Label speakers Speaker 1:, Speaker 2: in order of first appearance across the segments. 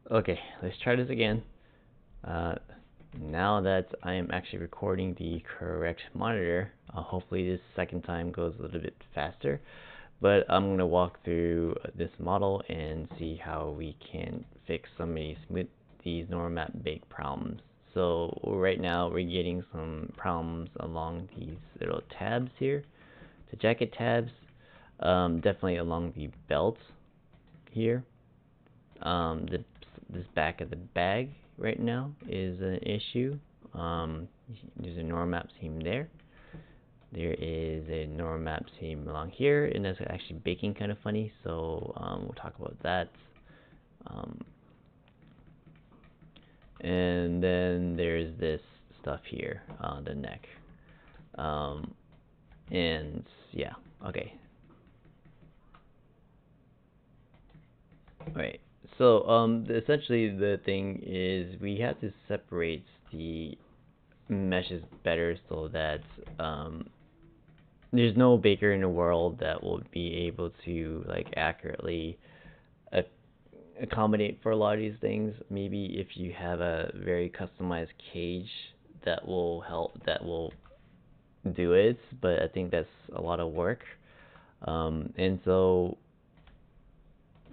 Speaker 1: Okay, let's try this again. Now that I am actually recording the correct monitor, hopefully this second time goes a little bit faster. But I'm going to walk through this model and see how we can fix some of these normal bake problems. So right now we're getting some problems along these little tabs here, the jacket tabs, definitely along the belt here. This back of the bag right now is an issue. There's a normal map seam there. There is a normal map seam along here, and that's actually baking kind of funny, so we'll talk about that. And then there's this stuff here on the neck. And yeah, okay. Right. So essentially the thing is we have to separate the meshes better so that there's no baker in the world that will be able to like accurately accommodate for a lot of these things. Maybe if you have a very customized cage that will do it, but I think that's a lot of work. And so,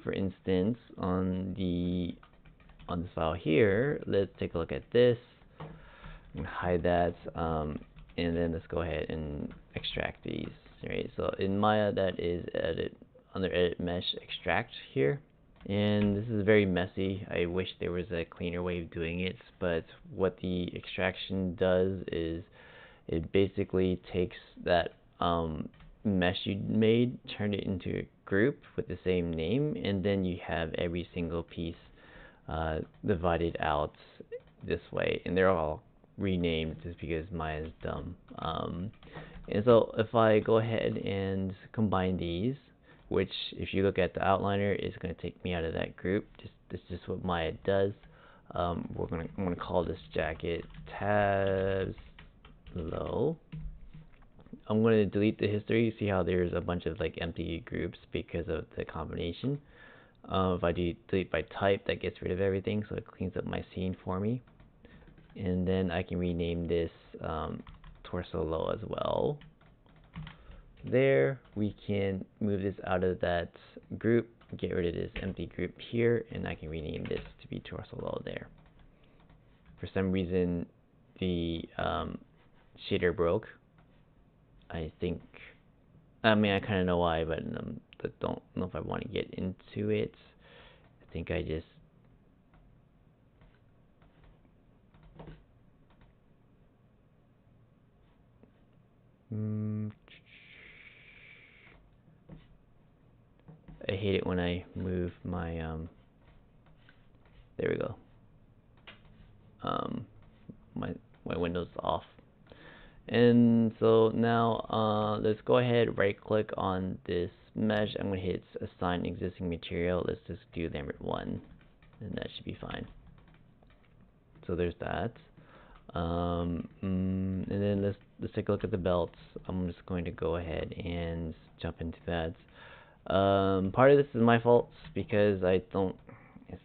Speaker 1: for instance, on this file here, let's take a look at this and hide that. And then let's go ahead and extract these. Right. So in Maya, that is under edit mesh extract here. And this is very messy. I wish there was a cleaner way of doing it, but what the extraction does is it basically takes that mesh you made, turn it into a group with the same name, and then you have every single piece divided out this way, and they're all renamed just because mine is dumb. And so if I go ahead and combine these, which if you look at the outliner is going to take me out of that group. This is just what Maya does. I'm gonna call this jacket tabs low. I'm going to delete the history. See how there's a bunch of like empty groups because of the combination. If I do delete by type, that gets rid of everything, so it cleans up my scene for me. And then I can rename this torso low as well. There, we can move this out of that group, get rid of this empty group here, and I can rename this to be torso low there. For some reason, the shader broke. I think, I mean, I kind of know why, but don't know if I want to get into it. I think I just I hate it when I move my there we go. My window's off. And so now let's go ahead, right click on this mesh. I'm going to hit assign existing material. Let's just do lambert 1, and that should be fine. So there's that. And then let's take a look at the belts. I'm just going to go ahead and jump into that. Part of this is my fault because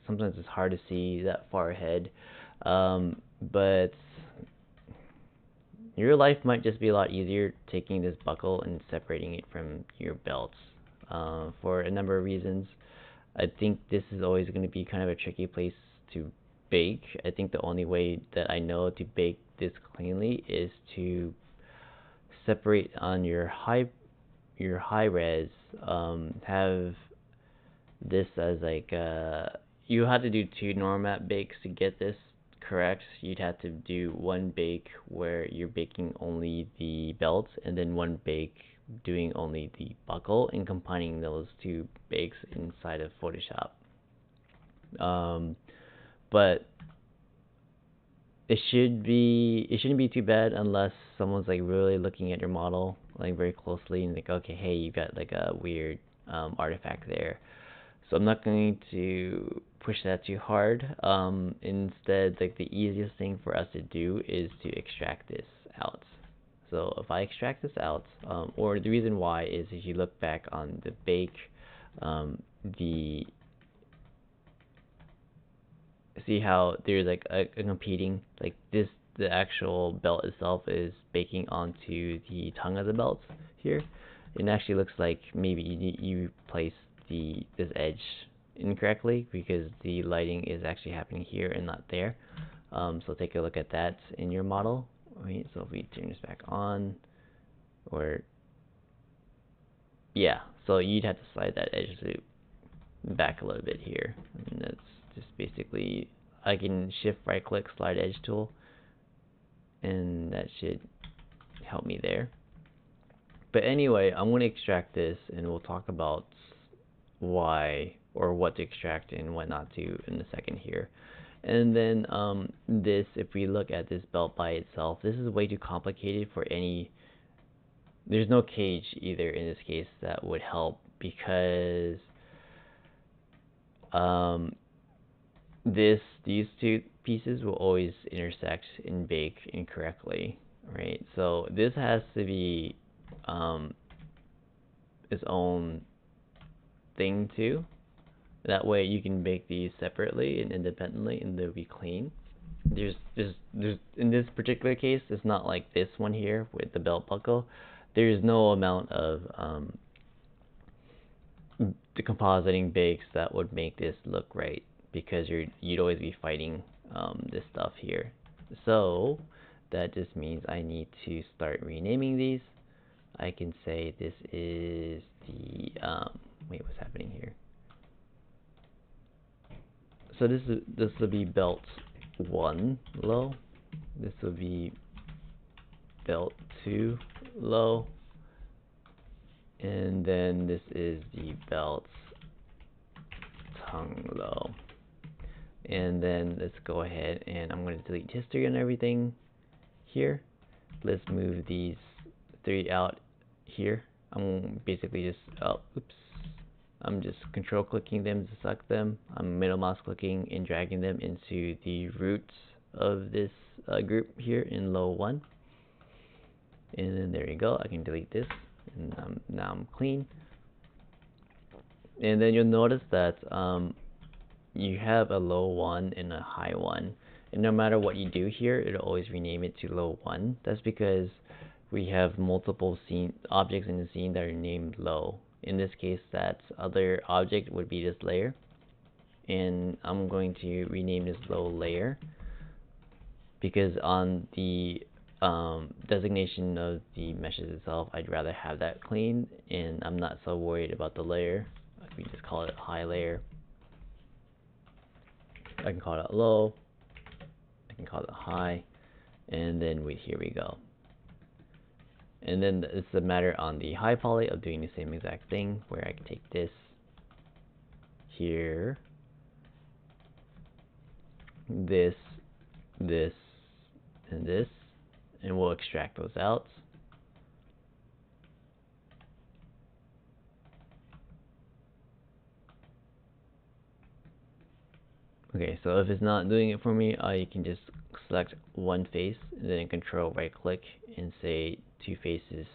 Speaker 1: sometimes it's hard to see that far ahead. But your life might just be a lot easier taking this buckle and separating it from your belts for a number of reasons. I think this is always going to be kind of a tricky place to bake. I think the only way that I know to bake this cleanly is to separate on your high res. Have this as like you have to do 2 normal bakes to get this correct. You'd have to do 1 bake where you're baking only the belt, and then 1 bake doing only the buckle, and combining those 2 bakes inside of Photoshop. But it shouldn't be too bad unless someone's like really looking at your model like very closely and like, okay, hey, you got like a weird artifact there. So I'm not going to push that too hard. Instead, like the easiest thing for us to do is to extract this out. So if I extract this out, or the reason why is if you look back on the bake, see how there's like a competing, like this, the actual belt itself is baking onto the tongue of the belt here. It actually looks like maybe you placed this edge incorrectly because the lighting is actually happening here and not there. So take a look at that in your model. Right, so if we turn this back on, or yeah, so you'd have to slide that edge loop back a little bit here, and that's just basically, I can shift right click slide edge tool, and that should help me there. But anyway, I'm going to extract this, and we'll talk about why or what to extract and what not to in a second here. And then this, if we look at this belt by itself, this is way too complicated for any, there's no cage either in this case that would help, because these two pieces will always intersect and bake incorrectly, right? So this has to be its own thing too. That way you can bake these separately and independently, and they'll be clean. There's in this particular case, it's not like this one here with the belt buckle. There's no amount of the compositing bakes that would make this look right, because you'd always be fighting this stuff here. So that just means I need to start renaming these. I can say this is the wait, what's happening here? So this will be belt 1 low. This will be belt 2 low, and then this is the belt tongue low. And then let's go ahead, and I'm going to delete history and everything here. Let's move these 3 out here. I'm basically just I'm just control clicking them to select them. I'm middle mouse clicking and dragging them into the roots of this group here in low 1. And then there you go. I can delete this, and now I'm clean. And then you'll notice that you have a low 1 and a high 1, and no matter what you do here, it'll always rename it to low 1. That's because we have multiple objects in the scene that are named low. In this case, that other object would be this layer, and I'm going to rename this low layer, because on the designation of the meshes itself, I'd rather have that clean, and I'm not so worried about the layer. We just call it high layer. I can call it low, I can call it high, and then here we go. And then it's a matter on the high poly of doing the same exact thing, where I can take this here, this, and this, and we'll extract those out. Okay, so if it's not doing it for me, you can just select one face, and then control right click and say 2 faces.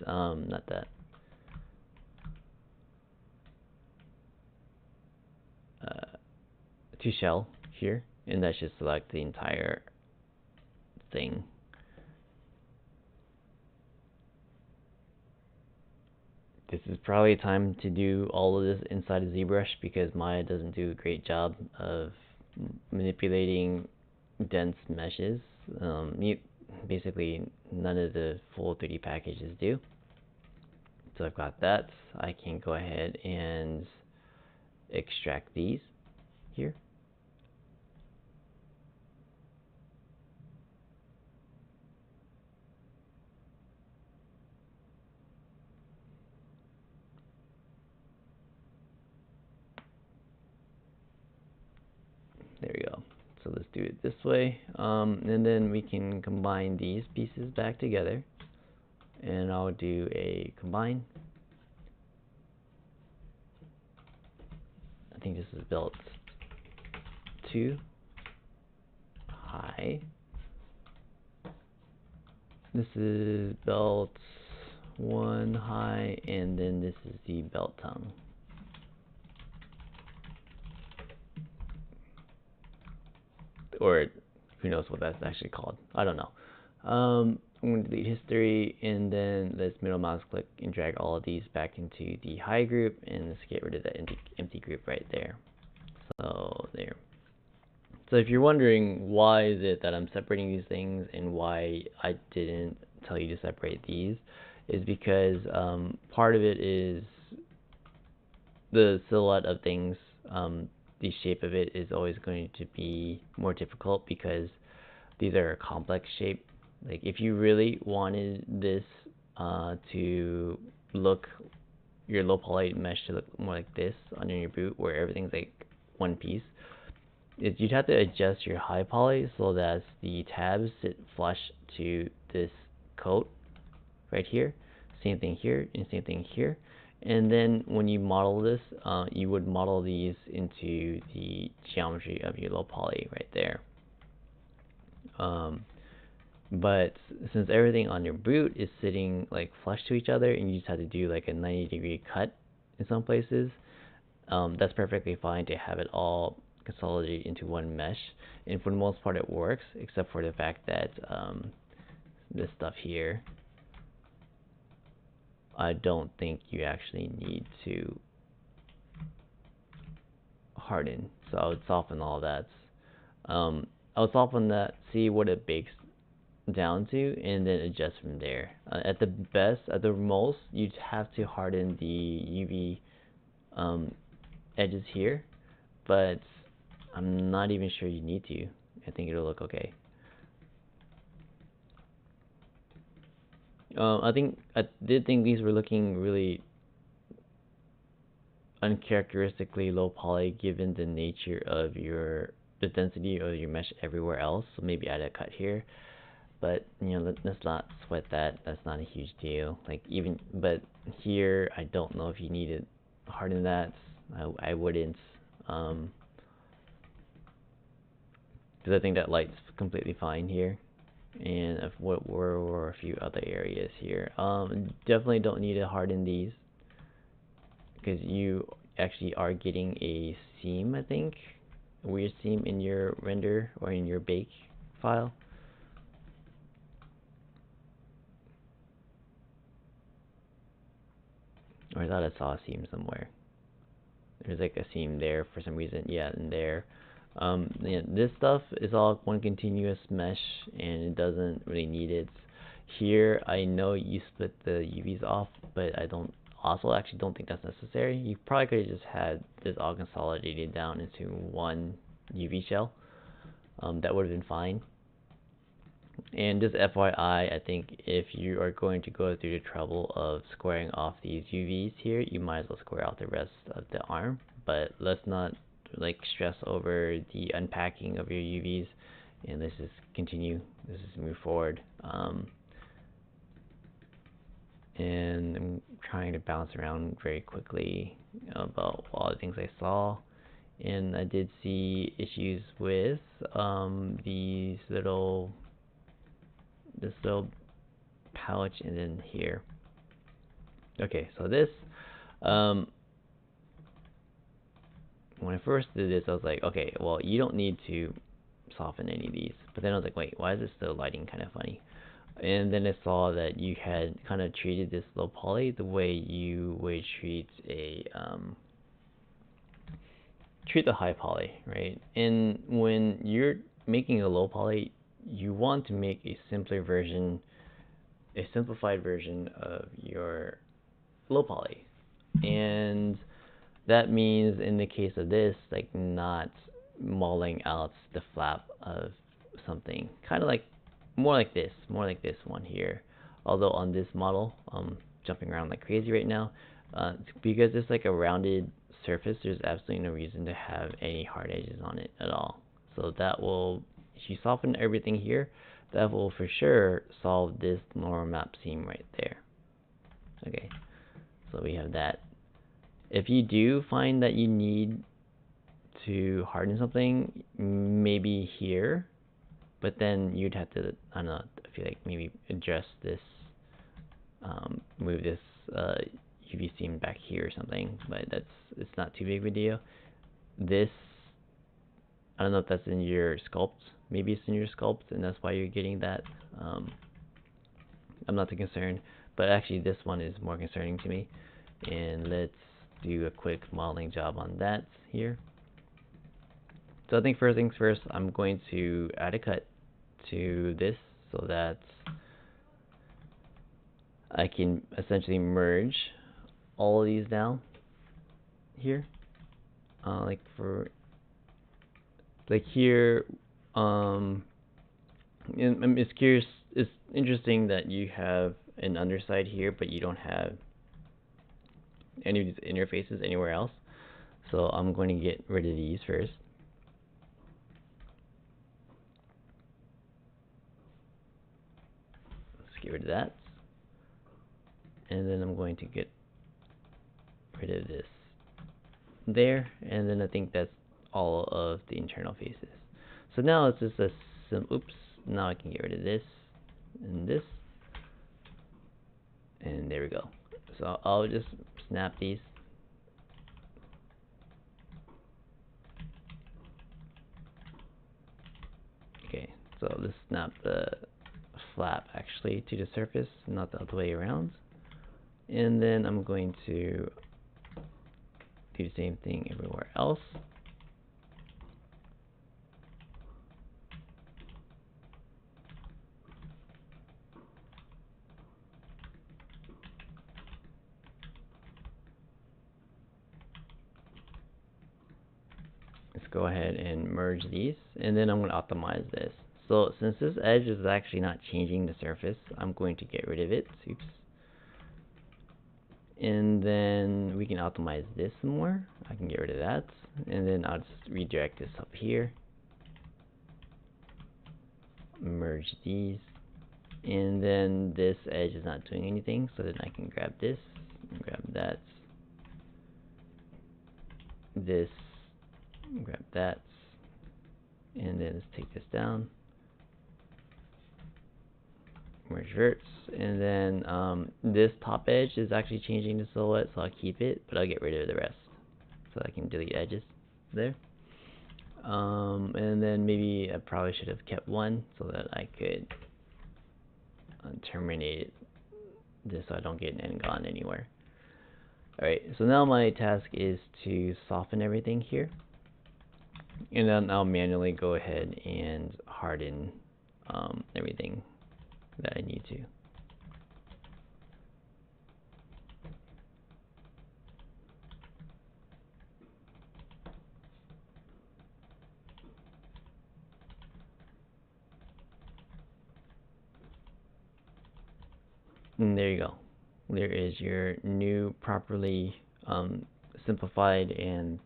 Speaker 1: Not that. To shell here, and that should select the entire thing. This is probably time to do all of this inside of ZBrush, because Maya doesn't do a great job of manipulating dense meshes. Basically, none of the full 3D packages do. So I've got that. I can go ahead and extract these here. There we go. So let's do it this way, and then we can combine these pieces back together, and I'll do a combine. I think this is belt 2 high. This is belt 1 high, and then this is the belt tongue. or who knows what that's actually called. I don't know. I'm going to delete history, and then let's middle mouse click and drag all of these back into the high group, and let's get rid of that empty group right there. So there. So if you're wondering why is it that I'm separating these things and why I didn't tell you to separate these, is because part of it is the silhouette of things. The shape of it is always going to be more difficult because these are a complex shape. Like if you really wanted this to look, your low poly mesh to look more like this under your boot, where everything's like one piece, you'd have to adjust your high poly so that the tabs sit flush to this coat right here. Same thing here and same thing here. And then when you model this, you would model these into the geometry of your low poly right there. But since everything on your boot is sitting like flush to each other, and you just have to do like a 90-degree cut in some places, that's perfectly fine to have it all consolidated into one mesh. And for the most part, it works, except for the fact that this stuff here, I don't think you actually need to harden. So I would soften all that. I would soften that, see what it bakes down to, and then adjust from there. At the most, you'd have to harden the UV edges here, but I'm not even sure you need to. I think it'll look okay. I did think these were looking really uncharacteristically low poly given the nature of the density of your mesh everywhere else. So maybe add a cut here. But let's not sweat that. That's not a huge deal. But here, I don't know if you need to harden that. I wouldn't, because I think that light's completely fine here. And if what were a few other areas here, definitely don't need to harden these, because you actually are getting a seam. I think a weird seam in your render or in your bake file. Or I thought I saw a seam somewhere. There's like a seam there for some reason. Yeah, and there. Yeah, this stuff is all one continuous mesh, and it doesn't really need it. Here, I know you split the UVs off, but I actually don't think that's necessary. You probably could have just had this all consolidated down into one UV shell. That would have been fine. And just FYI, I think if you are going to go through the trouble of squaring off these UVs here, you might as well square out the rest of the arm. But let's not stress over the unpacking of your UVs, and let's just continue. Let's just move forward. And I'm trying to bounce around very quickly about all the things I saw. And I did see issues with this little pouch, and then here. Okay, so this, when I first did this, I was like, okay, well, you don't need to soften any of these. But then I was like, wait, why is this still lighting kind of funny? And then I saw that you had kind of treated this low poly the way you would treat the high poly, right? And when you're making a low poly, you want to make a simplified version of your low poly. And that means in the case of this, not mulling out the flap of something, kind of more like this one here. Although on this model, jumping around like crazy right now, because it's like a rounded surface, there's absolutely no reason to have any hard edges on it at all. So that will, if you soften everything here, that will for sure solve this lower map seam right there. Okay, so we have that. If you do find that you need to harden something, maybe here, but then you'd have to, I don't know, I feel like maybe adjust this, move this UV seam back here or something, but it's not too big of a deal. This, I don't know if that's in your sculpt. Maybe it's in your sculpt, and that's why you're getting that. I'm not too concerned, but actually this one is more concerning to me. And let's do a quick modeling job on that here. So I think first things first, I'm going to add a cut to this so that I can essentially merge all of these down here. Like here, I'm just curious. It's interesting that you have an underside here, but you don't have any of these interfaces anywhere else. So I'm going to get rid of these first. Let's get rid of that. And then I'm going to get rid of this there. And then I think that's all of the internal faces. So now it's just oops, now I can get rid of this and this. And there we go. So I'll just snap these. Okay, so let's snap the flap actually to the surface, not the other way around. And then I'm going to do the same thing everywhere else. Let's go ahead and merge these, and then I'm going to optimize this. So since this edge is actually not changing the surface, I'm going to get rid of it. Oops. And then we can optimize this some more. I can get rid of that, and then I'll just redirect this up here. Merge these, and then this edge is not doing anything, so then I can grab this, and grab that, this, grab that, and then let's take this down, merge verts, and then this top edge is actually changing the silhouette, so I'll keep it, but I'll get rid of the rest, so I can delete edges there. And then maybe I probably should have kept one so that I could terminate this so I don't get an gone anywhere. Alright, so now my task is to soften everything here. And then I'll manually go ahead and harden everything that I need to. And there you go. There is your new properly simplified, and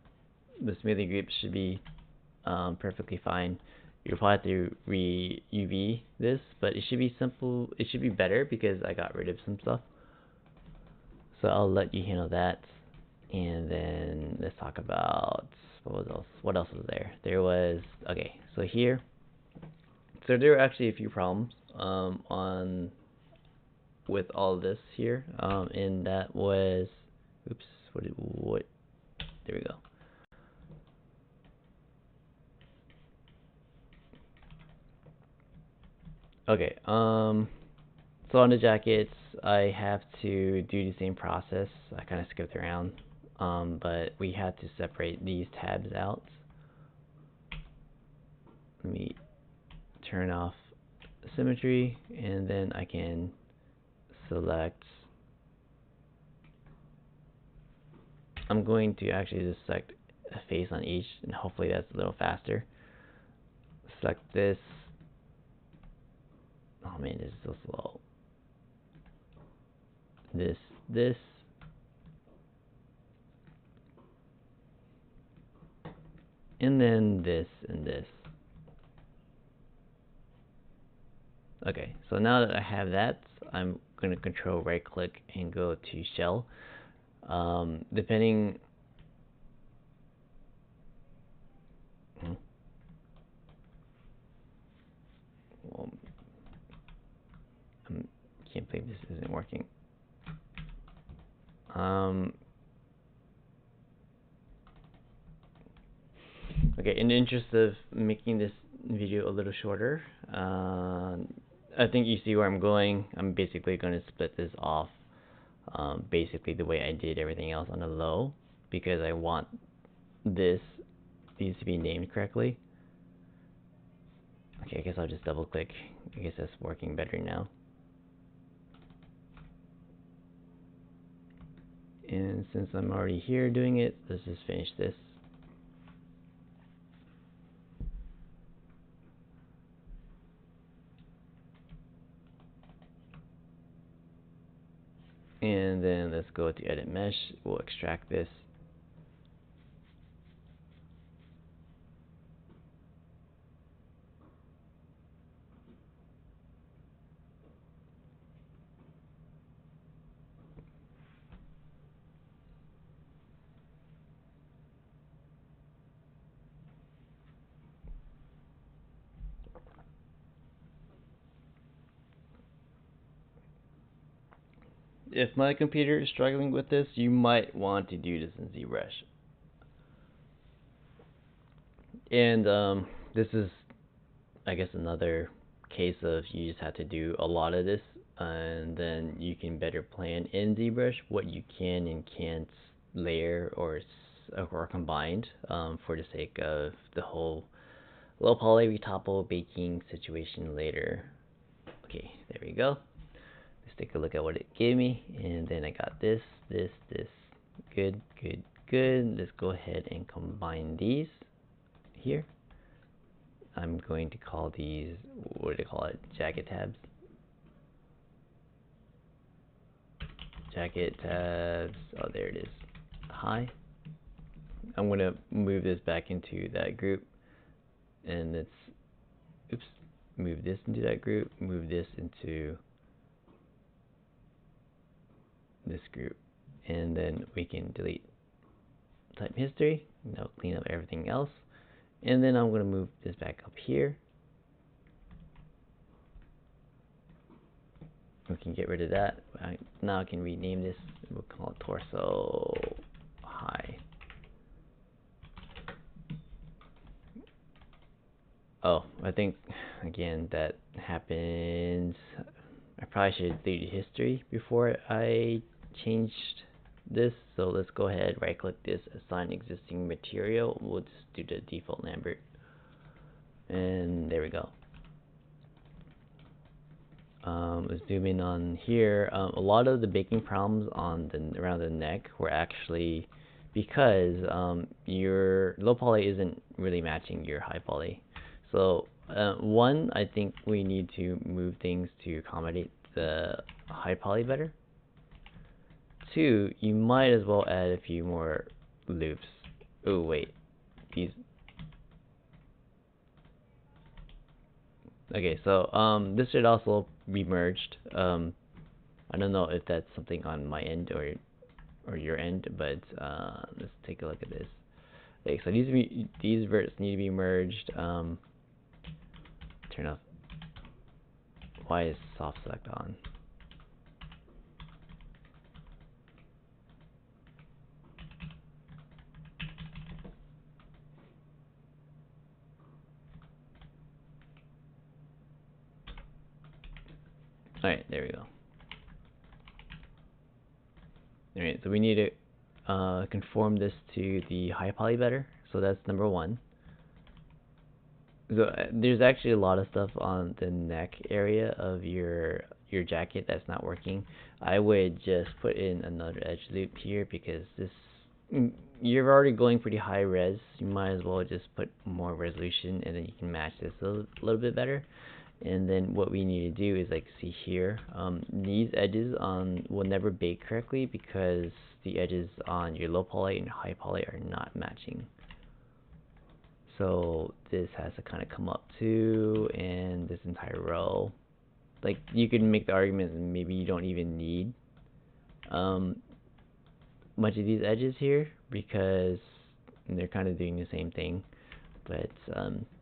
Speaker 1: the smoothing group should be perfectly fine. You'll probably have to re-UV this, but it should be simple. It should be better because I got rid of some stuff. So I'll let you handle that. And then let's talk about what else was there? There was, okay, so here. So there were actually a few problems with all this here, and that was, oops, there we go. Okay, so on the jackets, I have to do the same process. I kind of skipped around, but we had to separate these tabs out. Let me turn off symmetry, and then I can select. I'm going to actually just select a face on each, and hopefully that's a little faster. Select this. Oh man, this is so slow. This. And then this and this. Okay, so now that I have that, I'm going to control right click and go to shell. Depending. Well, I can't believe this isn't working. Okay, Okay, in the interest of making this video a little shorter, I think you see where I'm going. I'm basically going to split this off basically the way I did everything else on the low, because I want these to be named correctly. Okay, I guess I'll just double click. I guess that's working better now. And since I'm already here doing it, let's just finish this. And then let's go to edit mesh. We'll extract this. If my computer is struggling with this, you might want to do this in ZBrush. And this is, I guess, another case of you just have to do a lot of this, and then you can better plan in ZBrush what you can and can't layer or combined for the sake of the whole low poly retopple baking situation later. Okay, there we go. Let's take a look at what it gave me, and then I got this. Good. Let's go ahead and combine these here. I'm going to call these, what do they call it? Jacket tabs. Jacket tabs. Oh, there it is. Hi. I'm going to move this back into that group, and let's, move this into that group, move this into this group, and then we can delete type history. Now clean up everything else, and then I'm going to move this back up here. We can get rid of that. Now I can rename this. We'll call it torso high. Oh, I think again that happens. I probably should delete history before I changed this. So let's go ahead, right click this, assign existing material. We'll just do the default Lambert, and there we go. Let's zoom in on here. A lot of the baking problems on around the neck were actually because your low poly isn't really matching your high poly. So one, I think we need to move things to accommodate the high poly better. Two, you might as well add a few more loops. Oh wait, these. Okay, so this should also be merged. I don't know if that's something on my end or your end, but let's take a look at this. Okay, so these verts need to be merged. Turn off. Why is soft select on? Alright, there we go. Alright, so we need to conform this to the high poly better. So that's number one. So there's actually a lot of stuff on the neck area of your jacket that's not working. I would just put in another edge loop here, because this you're already going pretty high res. You might as well just put more resolution, and then you can match this a little bit better. And then what we need to do is, like, see here, these edges will never bake correctly because the edges on your low poly and high poly are not matching. So this has to kind of come up too, and this entire row. Like, you could make the argument that maybe you don't even need much of these edges here, because they're kind of doing the same thing. But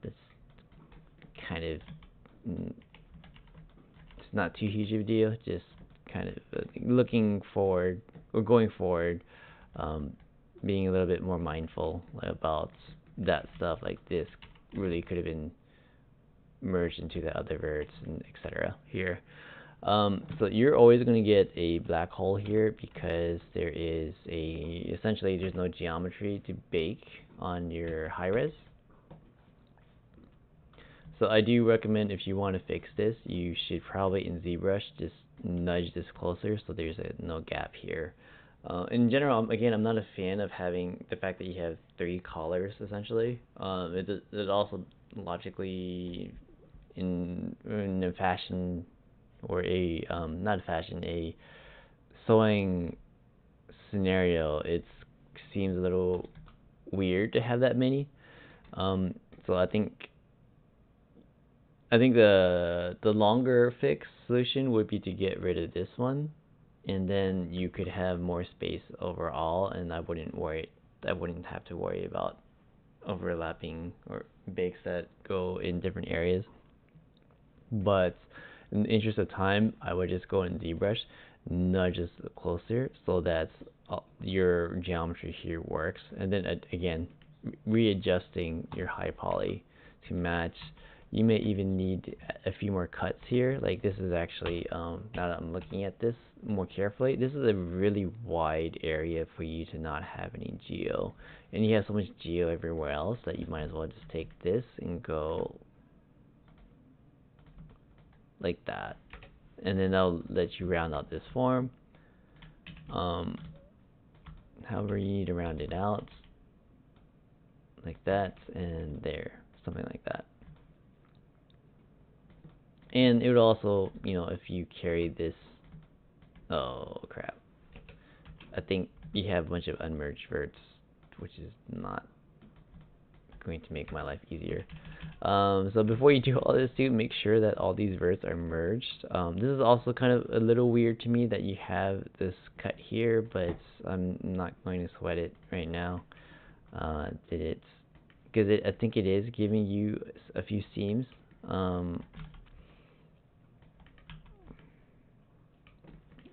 Speaker 1: that's kind of, it's not too huge of a deal. Just kind of looking forward, or going forward, being a little bit more mindful about that stuff like this really could have been merged into the other verts and etc. here. So you're always going to get a black hole here because there is essentially there's no geometry to bake on your high res. So I do recommend if you want to fix this, you should probably in ZBrush just nudge this closer so there's no gap here. In general, again, I'm not a fan of having the fact that you have 3 collars essentially. It also logically in a fashion or a not a fashion, a sewing scenario, it seems a little weird to have that many. So I think the longer fix solution would be to get rid of this one, and then you could have more space overall, and I wouldn't have to worry about overlapping or bakes that go in different areas. But in the interest of time, I would just go in ZBrush, nudge this closer so that your geometry here works, and then again readjusting your high poly to match. You may even need a few more cuts here. Like this is actually, now that I'm looking at this more carefully, this is a really wide area for you to not have any geo. And you have so much geo everywhere else that you might as well just take this and go like that. And then that'll let you round out this form. However you need to round it out. Like that, and there. Something like that. And it would also, if you carry this, oh crap, I think you have a bunch of unmerged verts, which is not going to make my life easier. So before you do all this, make sure that all these verts are merged. This is also kind of a little weird to me that you have this cut here, but I'm not going to sweat it right now. Because I think it is giving you a few seams.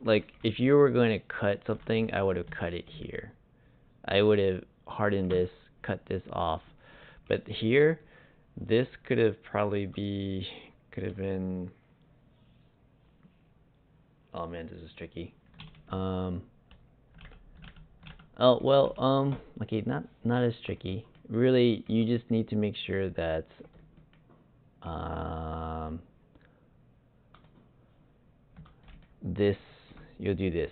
Speaker 1: Like if you were going to cut something, I would have cut it here. I would have hardened this, cut this off. But here, this could have been. Oh man, this is tricky. Oh well, okay, not as tricky. Really, you just need to make sure that you'll do this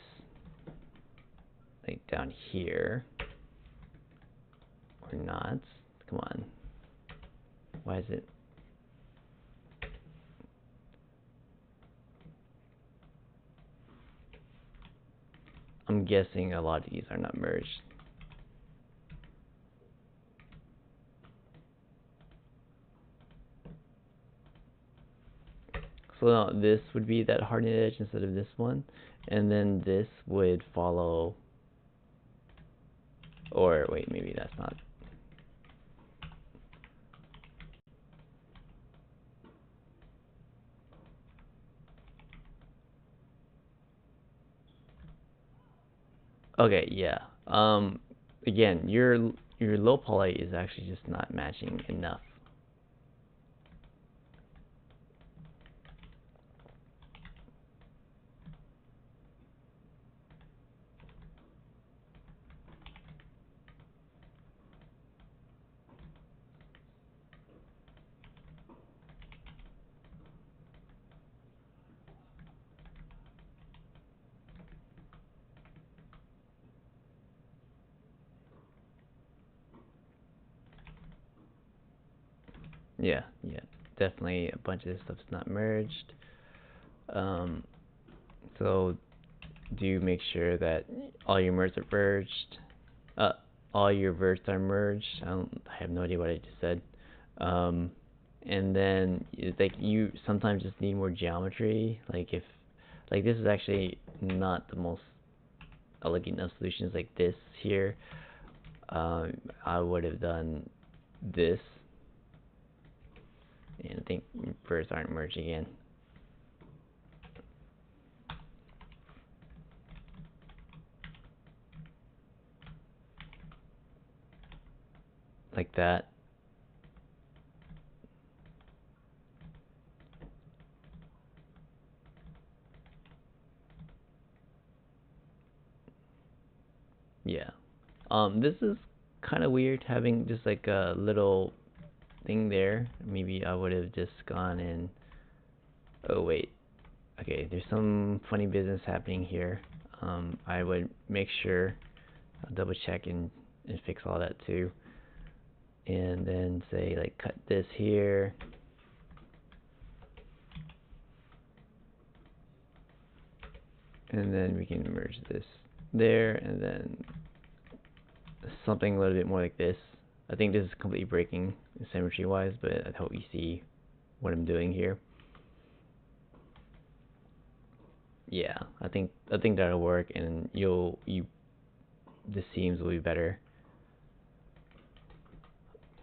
Speaker 1: like down here or not. Come on. Why is it? I'm guessing a lot of these are not merged. So now this would be that hardened edge instead of this one, and then this would follow, or wait, maybe that's not. Okay, yeah. Again, your low poly is actually just not matching enough. Yeah, definitely a bunch of this stuff's not merged. So do make sure that all your merges are merged. All your verts are merged. I have no idea what I just said. And then like you sometimes just need more geometry. Like if this is actually not the most elegant of solutions. Like this here, I would have done this. And I think verts aren't merged again. like that. Yeah. This is kind of weird having just like a little thing there. Maybe I would have just gone and, oh wait, okay, there's some funny business happening here. I would make sure, I'll double check and fix all that too. And then say like cut this here. And then we can merge this there, and then something a little bit more like this. I think this is completely breaking symmetry wise, but I hope you see what I'm doing here. Yeah, I think that'll work, and the seams will be better.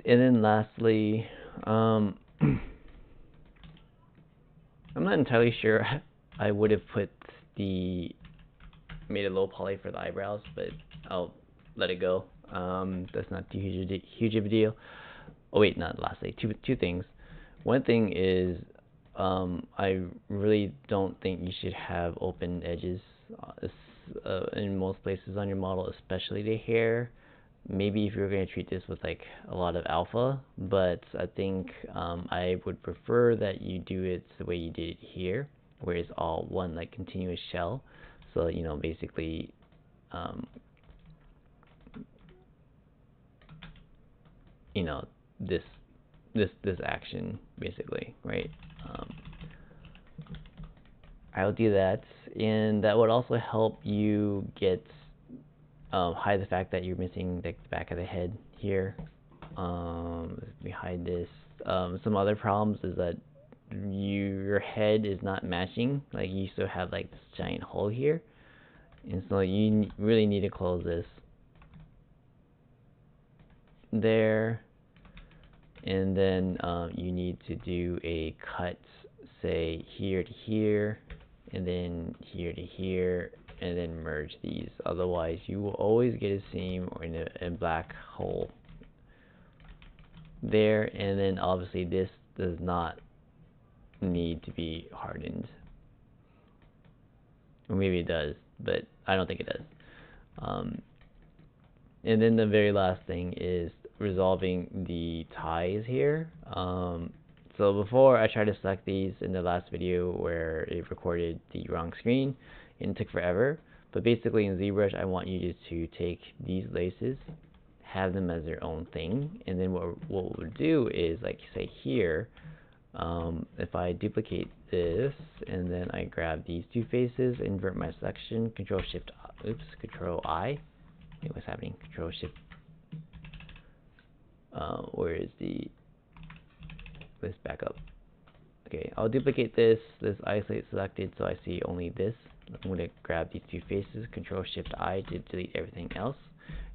Speaker 1: And then lastly, I'm not entirely sure. I would have made a low poly for the eyebrows, but I'll let it go. That's not too huge of a deal. Oh wait, not lastly, two things. One thing is, I really don't think you should have open edges in most places on your model, especially the hair. Maybe if you're going to treat this with like a lot of alpha, but I think I would prefer that you do it the way you did it here, where it's all one like continuous shell. So basically, you know this this action basically, right? I'll do that, and that would also help you get hide the fact that you're missing the back of the head here. Let me hide this. Some other problems is that your head is not matching. Like you still have like this giant hole here, and so you really need to close this there, and then you need to do a cut, say here to here, and then here to here, and then merge these. Otherwise, you will always get a seam or a black hole there. And then obviously this does not need to be hardened, or maybe it does, but I don't think it does. And then the very last thing is resolving the ties here. So before I tried to select these in the last video where it recorded the wrong screen and it took forever. But basically in ZBrush, I want you to take these laces, have them as their own thing, and then what we'll do is, like say here, if I duplicate this and then I grab these two faces, invert my selection, Control I. Wait, what's happening? Control Shift. Where is let's back up. Okay, I'll duplicate this isolate selected so I see only this. I'm going to grab these two faces, Control Shift I to delete everything else.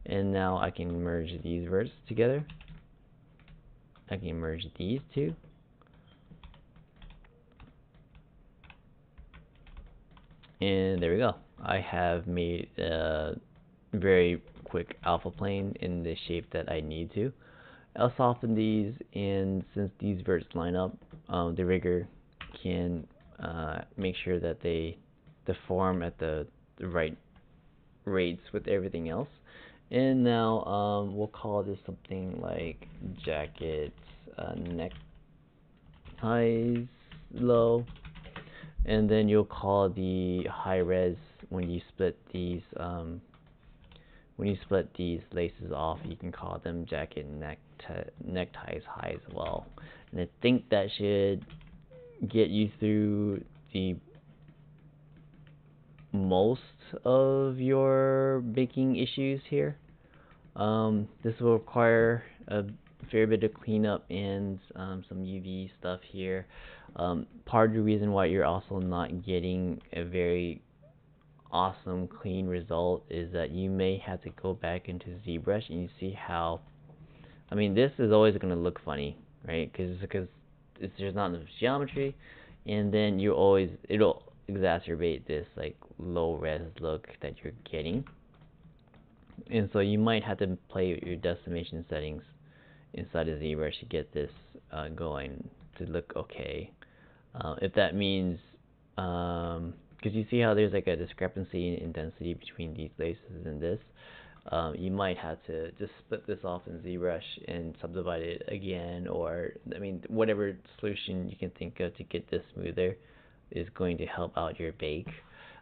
Speaker 1: And now I can merge these verts together. I can merge these two. And there we go. I have made a very quick alpha plane in the shape that I need to. I'll soften these, and since these verts line up, the rigger can make sure that they deform at the right rates with everything else. And now we'll call this something like jacket neck ties low, and then you'll call the high res when you split these laces off. You can call them jacket neckties high as well. And I think that should get you through the most of your baking issues here. This will require a fair bit of cleanup and some UV stuff here. Part of the reason why you're also not getting a very awesome clean result is that you may have to go back into ZBrush and you see how, I mean, this is always going to look funny, right? Because there's not enough geometry, and then it'll exacerbate this like low res look that you're getting. And so you might have to play with your decimation settings inside of ZBrush to get this going to look okay. If that means, because you see how there's like a discrepancy in density between these places and this, you might have to just split this off in ZBrush and subdivide it again, or I mean, whatever solution you can think of to get this smoother is going to help out your bake.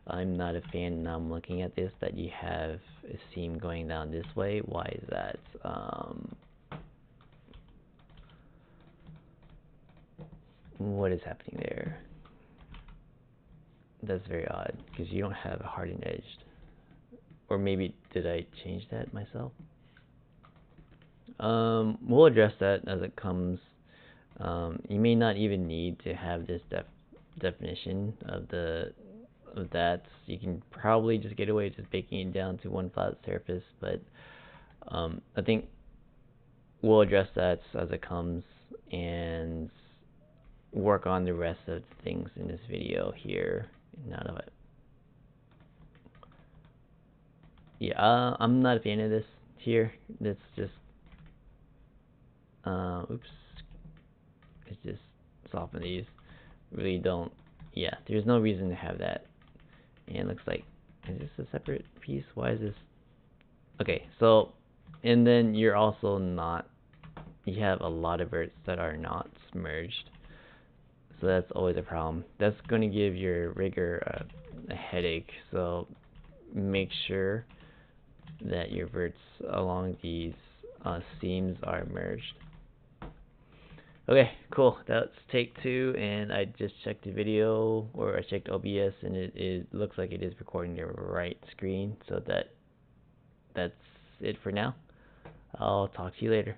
Speaker 1: I'm not a fan, now I'm looking at this, that you have a seam going down this way. Why is that? What is happening there? That's very odd, because you don't have a hardened edge. Or maybe, did I change that myself? We'll address that as it comes. You may not even need to have this definition of that. You can probably just get away just baking it down to one flat surface, but I think we'll address that as it comes and work on the rest of the things in this video here. None of it. Yeah, I'm not a fan of this here. That's just oops. It's just soften these. Really don't. Yeah, there's no reason to have that. And it looks like, is this a separate piece? Why is this? Okay, so, and then you're also not, you have a lot of verts that are not merged. So that's always a problem. That's going to give your rigger a headache. So make sure that your verts along these seams are merged. Okay, cool. That's take 2, and I just checked the video, or I checked OBS, and it looks like it is recording the right screen. So that's it for now. I'll talk to you later.